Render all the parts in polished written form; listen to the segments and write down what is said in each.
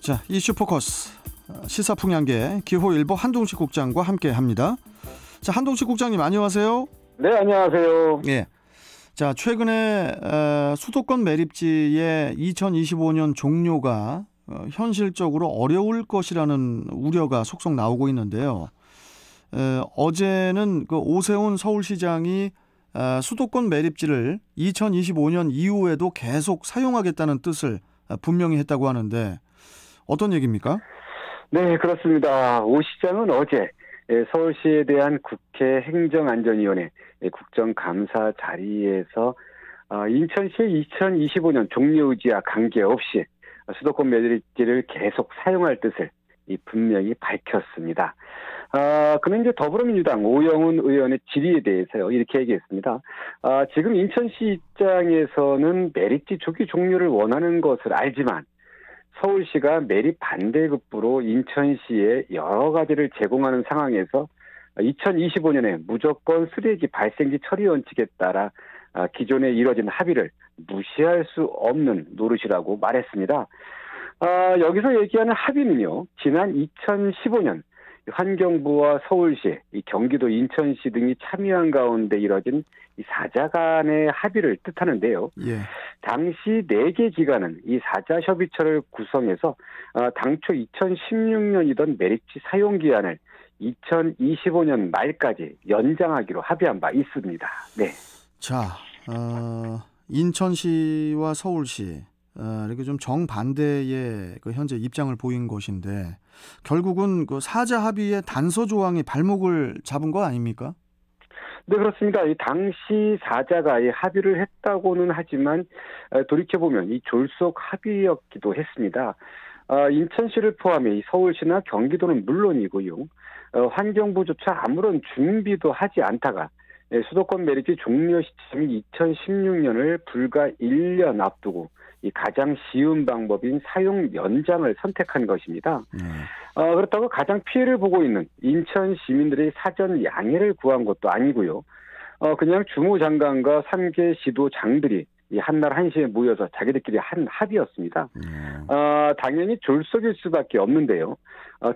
자, 이슈 포커스 시사풍향계 기호일보 한동식 국장과 함께합니다. 자, 한동식 국장님 안녕하세요. 네, 안녕하세요. 예. 자, 최근에 수도권 매립지의 2025년 종료가 현실적으로 어려울 것이라는 우려가 속속 나오고 있는데요. 어제는 그 오세훈 서울시장이 수도권 매립지를 2025년 이후에도 계속 사용하겠다는 뜻을 분명히 했다고 하는데 어떤 얘기입니까? 네, 그렇습니다. 오 시장은 어제 서울시에 대한 국회 행정안전위원회 국정감사 자리에서 인천시의 2025년 종료 의지와 관계없이 수도권 매립지를 계속 사용할 뜻을 분명히 밝혔습니다. 그는 이제 더불어민주당 오영훈 의원의 질의에 대해서요, 이렇게 얘기했습니다. 지금 인천시 입장에서는 매립지 조기 종료를 원하는 것을 알지만 서울시가 매립 반대급부로 인천시에 여러 가지를 제공하는 상황에서 2025년에 무조건 쓰레기 발생지 처리 원칙에 따라 기존에 이뤄진 합의를 무시할 수 없는 노릇이라고 말했습니다. 여기서 얘기하는 합의는요, 지난 2015년 환경부와 서울시, 경기도 인천시 등이 참여한 가운데 이뤄진 이 4자 간의 합의를 뜻하는데요. 예. 당시 4개 기관은 이 4자 협의체를 구성해서 당초 2016년이던 매립지 사용 기한을 2025년 말까지 연장하기로 합의한 바 있습니다. 네. 자, 인천시와 서울시 이렇게 좀 정반대의 그 현재 입장을 보인 것인데 결국은 그 4자 합의의 단서 조항이 발목을 잡은 거 아닙니까? 네, 그렇습니다. 이 당시 4자가 합의를 했다고는 하지만 돌이켜보면 이 졸속 합의였기도 했습니다. 인천시를 포함해 이 서울시나 경기도는 물론이고요. 환경부조차 아무런 준비도 하지 않다가 수도권 매립지 종료 시점이 2016년을 불과 1년 앞두고 이 가장 쉬운 방법인 사용 연장을 선택한 것입니다. 그렇다고 가장 피해를 보고 있는 인천 시민들의 사전 양해를 구한 것도 아니고요. 그냥 주무장관과 3개 시도장들이 이 한날 한시에 모여서 자기들끼리 한 합의였습니다. 당연히 졸속일 수밖에 없는데요.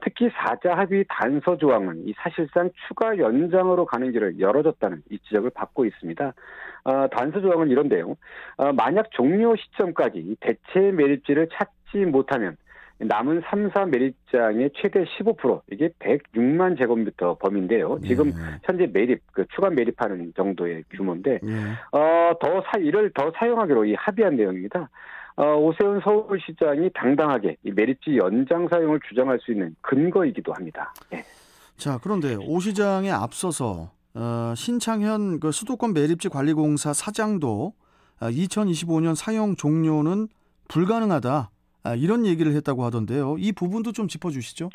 특히 4자 합의 단서 조항은 이 사실상 추가 연장으로 가는 길을 열어줬다는 이 지적을 받고 있습니다. 단서 조항은 이런데요. 만약 종료 시점까지 대체 매립지를 찾지 못하면 남은 3, 4 매립장의 최대 15% 이게 106만 제곱미터 범위인데요. 지금 현재 매립 추가 매립하는 정도의 규모인데 이를 더 사용하기로 이 합의한 내용입니다. 오세훈 서울시장이 당당하게 이 매립지 연장 사용을 주장할 수 있는 근거이기도 합니다. 네. 자, 그런데 오 시장에 앞서서 신창현 그 수도권 매립지 관리공사 사장도 2025년 사용 종료는 불가능하다. 이런 얘기를 했다고 하던데요. 이 부분도 좀 짚어주시죠.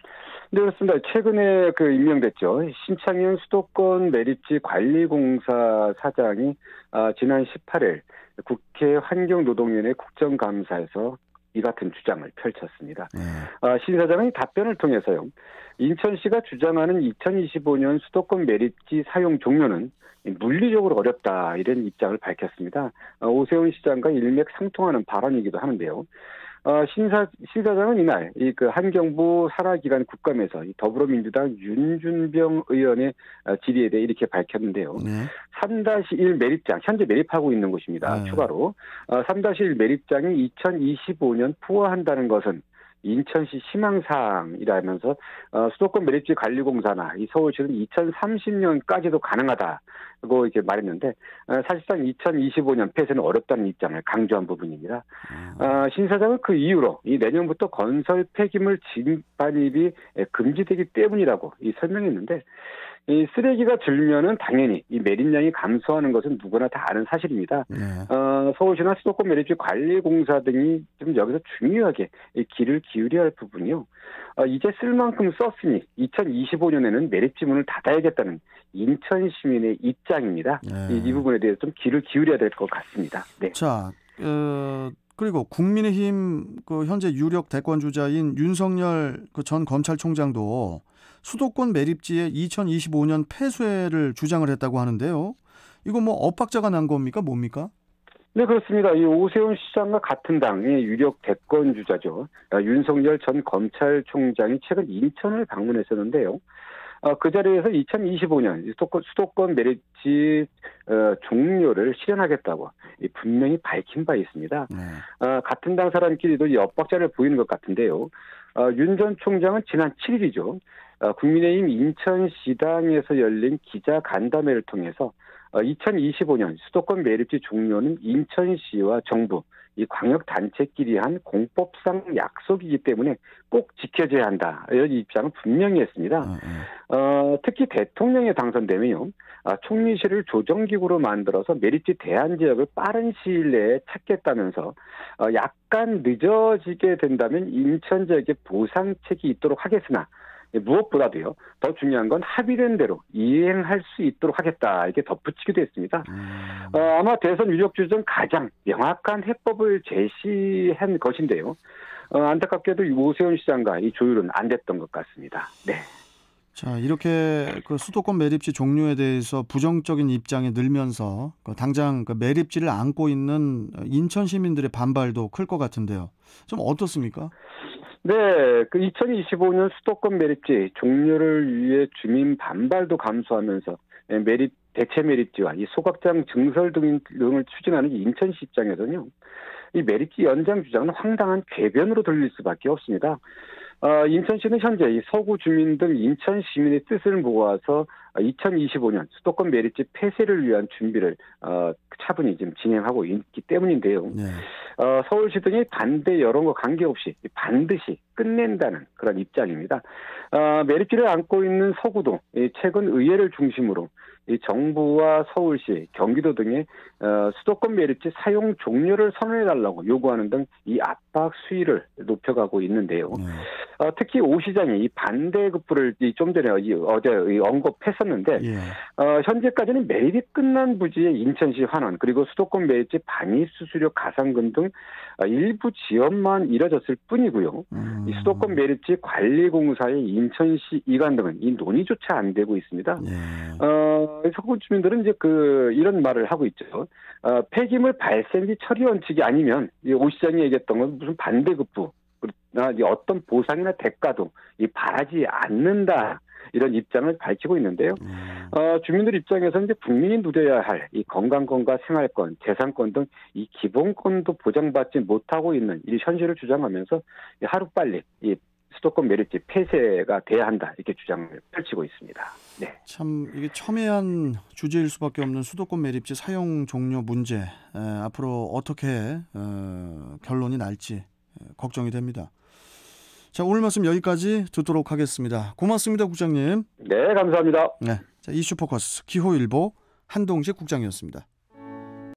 네, 그렇습니다. 최근에 임명됐죠. 신창현 수도권 매립지 관리공사 사장이 지난 18일 국회 환경노동위원회 국정감사에서 이 같은 주장을 펼쳤습니다. 신 사장의 답변을 통해서요. 인천시가 주장하는 2025년 수도권 매립지 사용 종료는 물리적으로 어렵다 이런 입장을 밝혔습니다. 오세훈 시장과 일맥상통하는 발언이기도 하는데요. 신 사장은 이날 환경부 산하기관 국감에서 더불어민주당 윤준병 의원의 질의에 대해 이렇게 밝혔는데요. 3-1 매립장, 현재 매립하고 있는 곳입니다. 추가로 3-1 매립장이 2025년 포화한다는 것은 인천시 희망사항이라면서 수도권 매립지 관리공사나 이 서울시는 2030년까지도 가능하다고 이렇게 말했는데 사실상 2025년 폐쇄는 어렵다는 입장을 강조한 부분입니다. 신 사장은 그 이유로 이 내년부터 건설 폐기물 진반입이 금지되기 때문이라고 설명했는데 이 쓰레기가 줄면은 당연히 이 매립량이 감소하는 것은 누구나 다 아는 사실입니다. 서울시나 수도권 매립지 관리공사 등이 좀 여기서 중요하게 이 귀를 기울여야 할 부분이요. 이제 쓸 만큼 썼으니 2025년에는 매립지 문을 닫아야겠다는 인천 시민의 입장입니다. 이 부분에 대해서 좀 귀를 기울여야 될 것 같습니다. 네. 자, 그리고 국민의힘 현재 유력 대권 주자인 윤석열 전 검찰총장도 수도권 매립지의 2025년 폐쇄를 주장을 했다고 하는데요. 이거 뭐 엇박자가 난 겁니까? 뭡니까? 네, 그렇습니다. 이 오세훈 시장과 같은 당의 유력 대권 주자죠. 윤석열 전 검찰총장이 최근 인천을 방문했었는데요. 그 자리에서 2025년 수도권 메리츠 종료를 실현하겠다고 분명히 밝힌 바 있습니다. 네. 같은 당 사람끼리도 이 엇박자를 보이는 것 같은데요. 윤 전 총장은 지난 7일이죠. 국민의힘 인천시당에서 열린 기자 간담회를 통해서 2025년 수도권 매립지 종료는 인천시와 정부, 이 광역단체끼리 한 공법상 약속이기 때문에 꼭 지켜져야 한다. 이런 입장을 분명히 했습니다. 특히 대통령에 당선되면요. 총리실을 조정기구로 만들어서 매립지 대안 지역을 빠른 시일 내에 찾겠다면서 약간 늦어지게 된다면 인천 지역에 보상책이 있도록 하겠으나 무엇보다도요, 더 중요한 건 합의된 대로 이행할 수 있도록 하겠다. 이렇게 덧붙이기도 했습니다. 아마 대선 유력주 중 가장 명확한 해법을 제시한 것인데요. 안타깝게도 오세훈 시장과 이 조율은 안 됐던 것 같습니다. 네. 자, 이렇게 그 수도권 매립지 종료에 대해서 부정적인 입장이 늘면서 당장 그 매립지를 안고 있는 인천 시민들의 반발도 클 것 같은데요. 좀 어떻습니까? 네, 그 2025년 수도권 매립지 종료를 위해 주민 반발도 감소하면서 대체 매립지와 이 소각장 증설 등을 추진하는 인천시 입장에서는요, 이 매립지 연장 주장은 황당한 궤변으로 들릴 수밖에 없습니다. 인천시는 현재 이 서구 주민 등 인천 시민의 뜻을 모아서 2025년 수도권 매립지 폐쇄를 위한 준비를 차분히 지금 진행하고 있기 때문인데요. 네. 서울시 등이 반대 여론과 관계없이 반드시 끝낸다는 그런 입장입니다. 매립지를 안고 있는 서구도 최근 의회를 중심으로 이 정부와 서울시, 경기도 등의 수도권 매립지 사용 종료를 선언해달라고 요구하는 등 이 압박 수위를 높여가고 있는데요. 특히 오 시장이 이 반대급부를 좀 전에 어제 언급했었는데 예. 현재까지는 매립이 끝난 부지의 인천시 환원 그리고 수도권 매립지 반입 수수료 가산금 등 일부 지원만 이뤄졌을 뿐이고요. 이 수도권 매립지 관리공사의 인천시 이관 등은 이 논의조차 안 되고 있습니다. 예. 서구 주민들은 이제 이런 말을 하고 있죠. 폐기물 발생지 처리 원칙이 아니면 오 시장이 얘기했던 건 무슨 반대급부, 어떤 보상이나 대가도 바라지 않는다. 이런 입장을 밝히고 있는데요. 주민들 입장에서는 이제 국민이 누려야 할 이 건강권과 생활권, 재산권 등 이 기본권도 보장받지 못하고 있는 이 현실을 주장하면서 하루빨리 이 수도권 매립지 폐쇄가 돼야 한다 이렇게 주장을 펼치고 있습니다. 네. 참 이게 첨예한 주제일 수밖에 없는 수도권 매립지 사용 종료 문제 앞으로 어떻게 결론이 날지 걱정이 됩니다. 자, 오늘 말씀 여기까지 듣도록 하겠습니다. 고맙습니다, 국장님. 네, 감사합니다. 네, 자, 이슈포커스 기호일보 한동식 국장이었습니다.